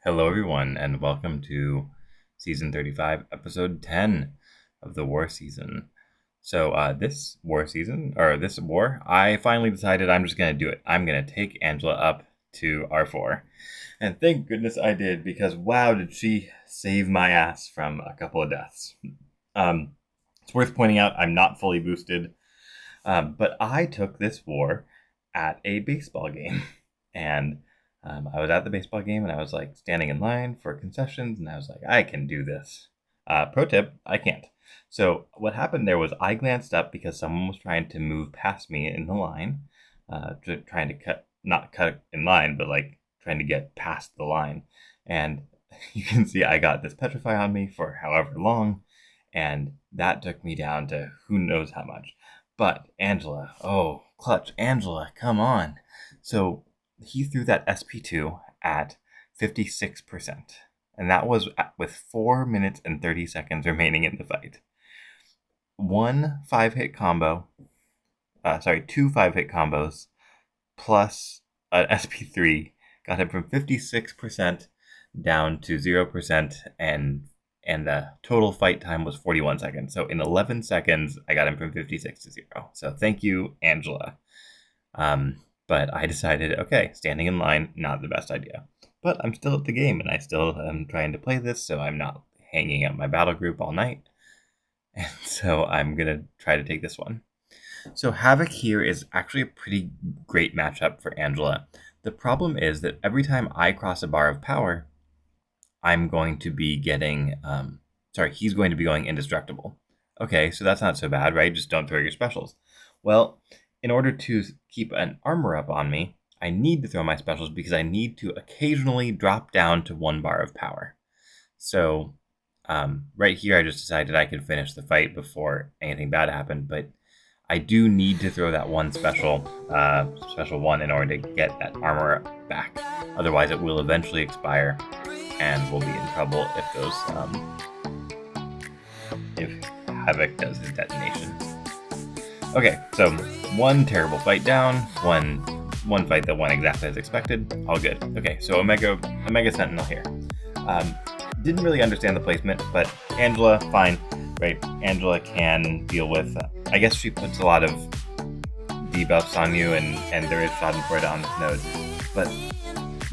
Hello, everyone, and welcome to Season 35, Episode 10 of the War Season. So, this war, I finally decided I'm just going to do it. I'm going to take Angela up to R4. And thank goodness I did, because wow, did she save my ass from a couple of deaths. It's worth pointing out I'm not fully boosted, but I took this war at a baseball game. And I was at the baseball game and I was like standing in line for concessions and I was like, I can do this. Pro tip, I can't. So what happened there was I glanced up because someone was trying to move past me in the line, trying to not cut in line, but like trying to get past the line. And you can see I got this petrify on me for however long, and that took me down to who knows how much. But Angela, oh, clutch, Angela, come on. So he threw that SP2 at 56%. And that was with 4 minutes and 30 seconds remaining in the fight. Two 5-hit combos plus an SP3 got him from 56% down to 0%, and the total fight time was 41 seconds. So in 11 seconds, I got him from 56 to 0. So thank you, Angela. But I decided, okay, standing in line, not the best idea. But I'm still at the game, and I still am trying to play this, so I'm not hanging out my battle group all night. And so I'm going to try to take this one. So Havok here is actually a pretty great matchup for Angela. The problem is that every time I cross a bar of power, I'm going to be getting... he's going to be going indestructible. Okay, so that's not so bad, right? Just don't throw your specials. Well, in order to keep an armor up on me, I need to throw my specials because I need to occasionally drop down to 1 bar of power. So right here, I just decided I could finish the fight before anything bad happened, but I do need to throw that one special one in order to get that armor back. Otherwise, it will eventually expire, and we'll be in trouble if Havok does his detonation. Okay, so one terrible fight down, one fight that went exactly as expected, all good. Okay, so Omega Sentinel here. Didn't really understand the placement, but Angela, fine, right? Angela can deal with, I guess she puts a lot of debuffs on you, and there is Schadenfreude on this node, but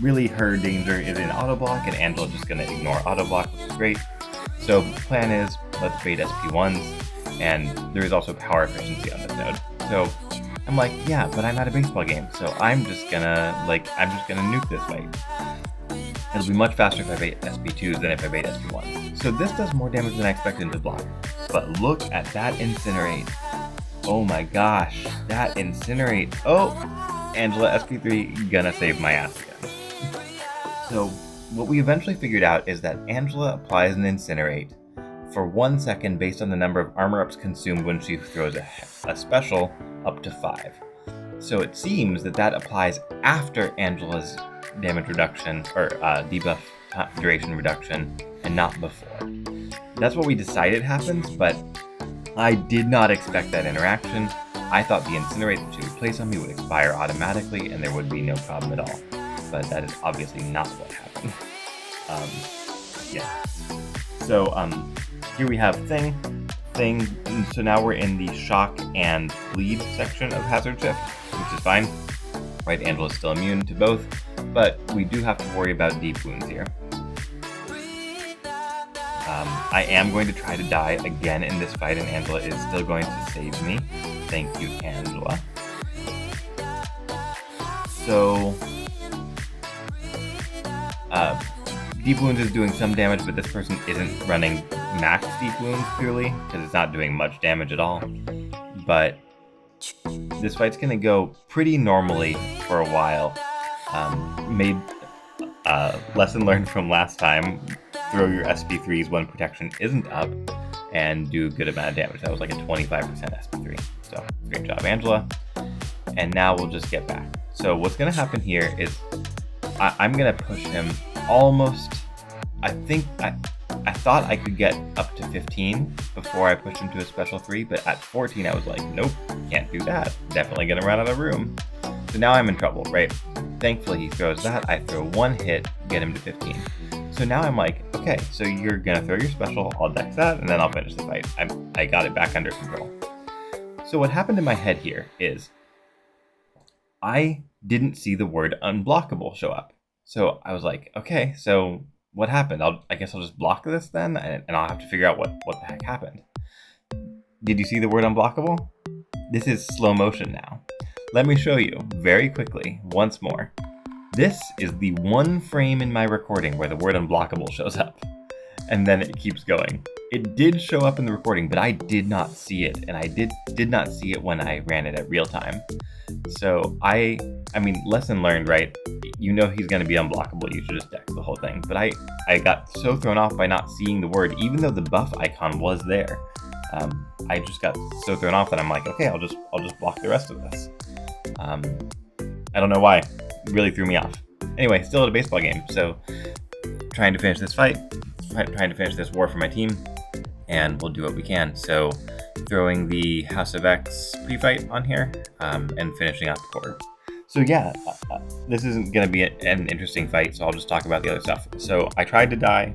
really her danger is in auto block, and Angela's just gonna ignore auto block, which is great. So plan is, let's bait SP1s, and there is also power efficiency on this node. So I'm like, yeah, but I'm at a baseball game, so I'm just gonna nuke this fight. It'll be much faster if I bait SP2s than if I bait SP1s. So this does more damage than I expected into block. But look at that incinerate. Oh my gosh, that incinerate. Oh, Angela SP3 gonna save my ass again. So what we eventually figured out is that Angela applies an incinerate for 1 second based on the number of armor ups consumed when she throws a special up to 5. So it seems that applies after Angela's damage reduction or debuff duration reduction and not before. That's what we decided happens, but I did not expect that interaction. I thought the incinerate that she would place on me would expire automatically and there would be no problem at all. But that is obviously not what happened. So here we have thing. So now we're in the shock and bleed section of hazard shift, which is fine. Right, Angela's still immune to both, but we do have to worry about deep wounds here. I am going to try to die again in this fight, and Angela is still going to save me. Thank you, Angela. So deep wounds is doing some damage, but this person isn't running max deep wounds clearly because it's not doing much damage at all. But this fight's gonna go pretty normally for a while. Lesson learned from last time: throw your SP3s when protection isn't up, and do a good amount of damage. That was like a 25% SP3. So great job, Angela. And now we'll just get back. So what's gonna happen here is I'm gonna push him almost. I thought I could get up to 15 before I pushed him to a special 3, but at 14 I was like, nope, can't do that. Definitely gonna run out of room. So now I'm in trouble, right? Thankfully, he throws that. I throw one hit, get him to 15. So now I'm like, okay, so you're gonna throw your special, I'll dex that, and then I'll finish the fight. I got it back under control. So what happened in my head here is I didn't see the word unblockable show up. So I was like, okay, so what happened? I guess I'll just block this then, and I'll have to figure out what the heck happened. Did you see the word unblockable? This is slow motion now. Let me show you very quickly once more. This is the one frame in my recording where the word unblockable shows up, and then it keeps going. It did show up in the recording, but I did not see it, and I did not see it when I ran it at real time. So I mean, lesson learned, right? You know he's going to be unblockable, you should just dex the whole thing. But I got so thrown off by not seeing the word, even though the buff icon was there. I just got so thrown off that I'm like, okay, I'll just block the rest of this. I don't know why. It really threw me off. Anyway, still at a baseball game, so trying to finish this fight, trying to finish this war for my team, and we'll do what we can. So throwing the House of X pre-fight on here, and finishing out the Korg. So yeah, this isn't going to be an interesting fight, so I'll just talk about the other stuff. So I tried to die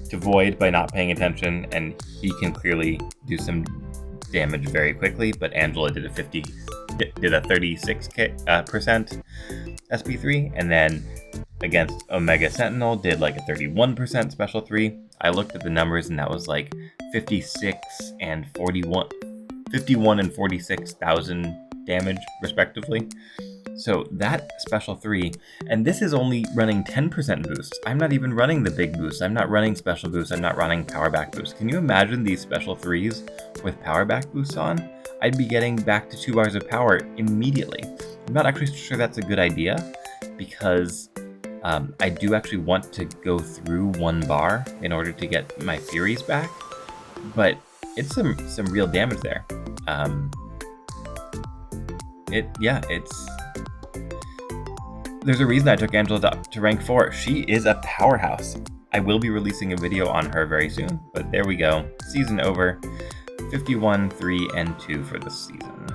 to Void by not paying attention, and he can clearly do some damage very quickly, but Angela did a 36% SP3, and then against Omega Sentinel did like a 31% special 3. I looked at the numbers and that was like 51 and 46,000 damage respectively. So that special 3, and this is only running 10% boosts. I'm not even running the big boost. I'm not running special boost. I'm not running power back boost. Can you imagine these special 3s with power back boosts on? I'd be getting back to 2 bars of power immediately. I'm not actually sure that's a good idea, because I do actually want to go through 1 bar in order to get my Furies back, but it's some real damage there. There's a reason I took Angela to rank 4. She is a powerhouse. I will be releasing a video on her very soon, but there we go. Season over. 51, 3, and 2 for this season.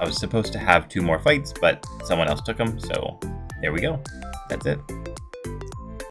I was supposed to have 2 more fights, but someone else took them, so there we go. That's it.